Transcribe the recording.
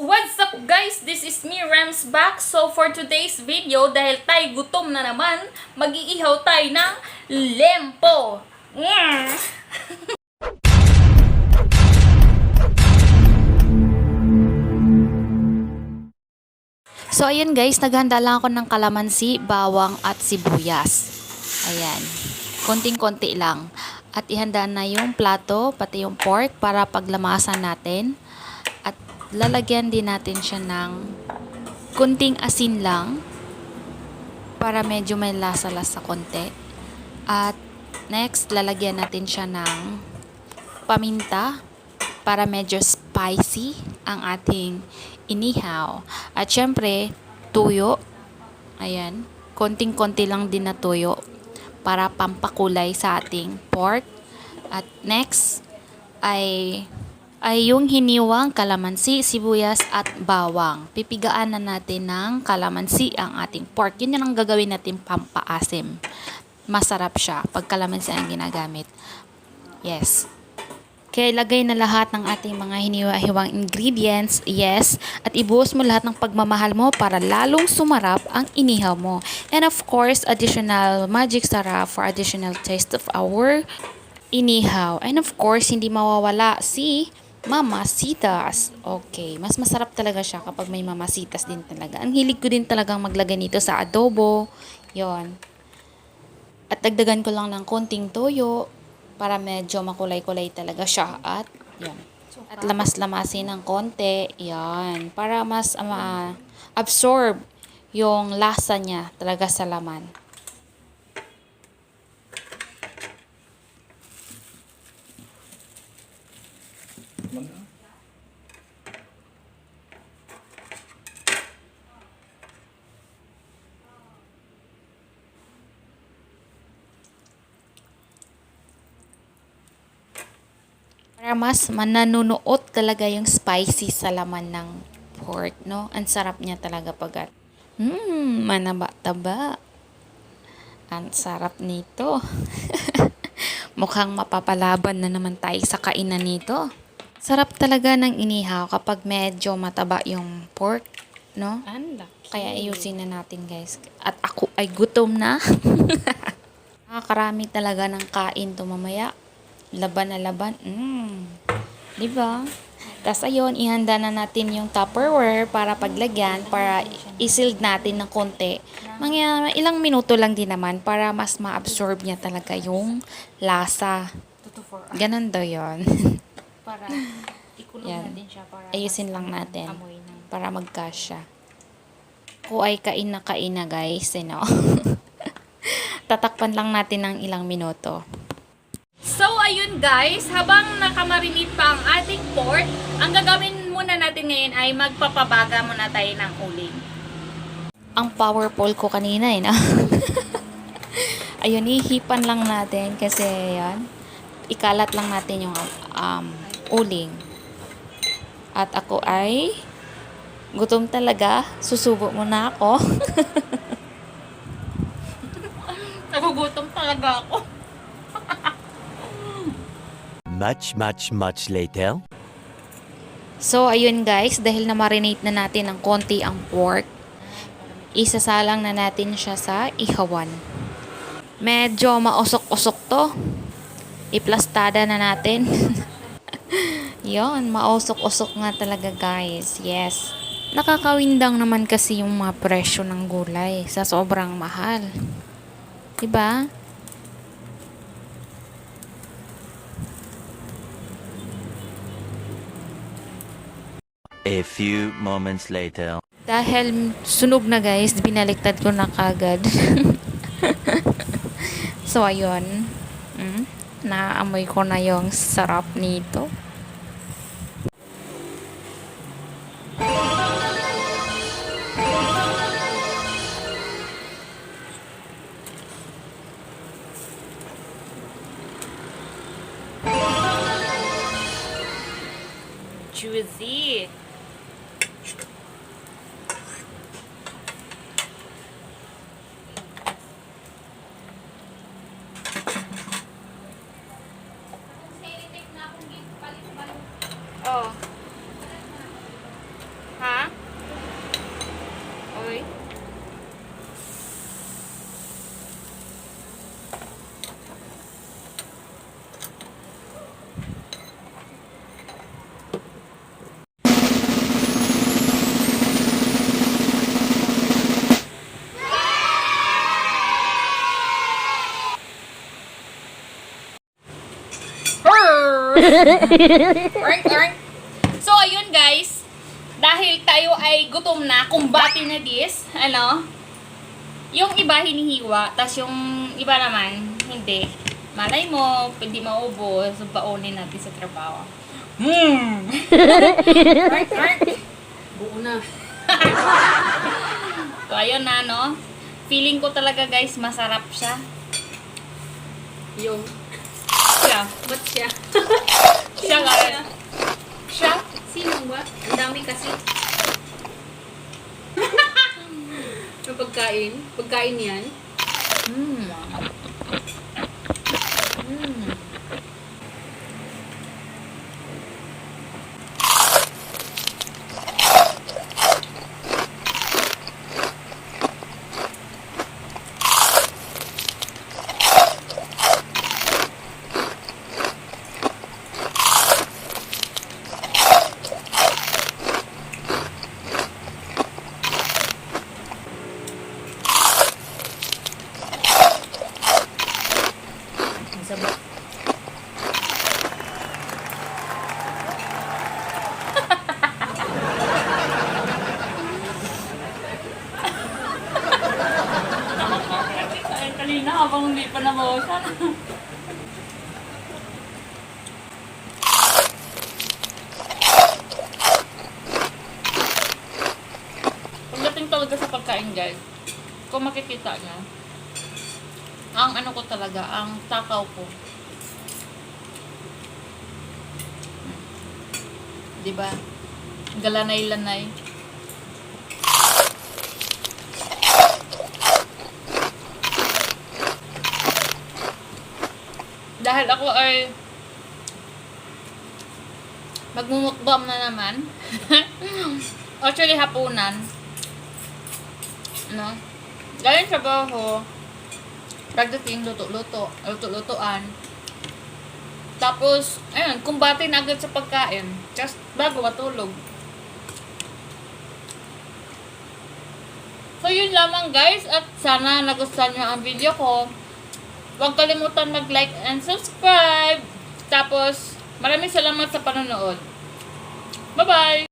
What's up guys? This is me, Remzbuck. So for today's video, dahil tayo gutom na naman, mag-iihaw tayo ng lempo. So ayun guys, naghanda lang ako ng kalamansi, bawang at sibuyas. Ayan, konting-konti lang. At ihanda na yung plato, pati yung pork para paglamasan natin. At lalagyan din natin siya ng kunting asin lang para medyo may lasa-lasa konti. At next, lalagyan natin siya ng paminta para medyo spicy ang ating inihaw. At syempre, tuyo. Ayan, konting-konti lang din na tuyo para pampakulay sa ating pork. At next ay yung hiniwang kalamansi, sibuyas at bawang. Pipigaan na natin ng kalamansi ang ating pork. Yun ang gagawin natin pampaasim. Masarap siya pag kalamansi ang ginagamit. Yes. Kaya ilagay na lahat ng ating mga hiniwa-hiwang ingredients, yes, at ibuhos mo lahat ng pagmamahal mo para lalong sumarap ang inihaw mo. And of course, additional magic sarap for additional taste of our inihaw. And of course, hindi mawawala si Sitas. Okay, mas masarap talaga siya kapag may Sitas din talaga. Ang hilig ko din talagang maglagay nito sa adobo. Yon. At dagdagan ko lang ng konting toyo para medyo makulay-kulay talaga siya. At yan. At lamas-lamasin ng konti. Yan. Para mas absorb yung lasa niya talaga sa laman. Para mas mananunuot talaga yung spicy sa laman ng pork, no? Ang sarap niya talaga pag manaba-taba. Ang sarap nito. Mukhang mapapalaban na naman tayo sa kainan nito. Sarap talaga ng inihaw kapag medyo mataba yung pork, no? Kaya ayusin na natin, guys. At ako ay gutom na. Nakakarami talaga ng kain to mamaya. Laban na laban. Diba? Tapos ayun, ihanda na natin yung Tupperware para paglagyan, para i-sealed natin ng konti. Mga ilang minuto lang din naman para mas ma-absorb niya talaga yung lasa. Ganun daw yun. Para ikulong Yan. natin siya para Ayusin lang natin amoy ng para magkasya. Ako ay kain na guys, you know? Tatakpan lang natin ng ilang minuto. So, ayun guys, habang nakamarinate pa ang ating pork, ang gagawin muna natin ngayon ay magpapabaga muna tayo ng uling. Ang powerful ko kanina eh, no? Ayun, ihipan lang natin kasi yan. Ikalat lang natin yung uling. At ako ay gutom talaga. Susubo muna ako. Nagugutom talaga ako. Much later. So, ayun guys, dahil na-marinate na natin ng konti ang pork, isasalang na natin siya sa ihawan. Medyo mausok-usok to. Iplastada na natin. Yon, mausok-usok nga talaga guys. Yes. Nakakawindang naman kasi yung mga presyo ng gulay sa sobrang mahal. Diba? A few moments later. Dahil sunog na guys, binaliktad ko na kagad. So ayun, naamoy ko na yung sarap nito. Juicy. Oh. Ha? Ark. So, ayun guys. Dahil tayo ay gutom na, kumbati na this, yung iba hinihiwa, tas yung iba naman, hindi. Malay mo, hindi maubos, baonin natin sa trabaho. Ark. Buo na. So, ayun na, no? Feeling ko talaga, guys, masarap siya. Yung. Siya. Ba't siya? Siya, guys. Siya? Sino ba? Ang dami kasi. May pagkain. Pagkain yan. Sabak. Ay, kanina habang hindi pa nabawasan. Pagdating talaga sa pagkain, guys, kung makikita niya, ang ano ko talaga, ang takaw ko. Diba? Galanay-lanay. Dahil ako ay magmumukbang na naman. Actually, hapunan. Galing sa baho. Pagdating, luto-lutoan. Tapos, ayun, kumbati na agad sa pagkain. Just bago matulog. So, yun lamang guys. At sana nagustuhan nyo ang video ko. Huwag kalimutan mag-like and subscribe. Tapos, maraming salamat sa panonood. Bye-bye!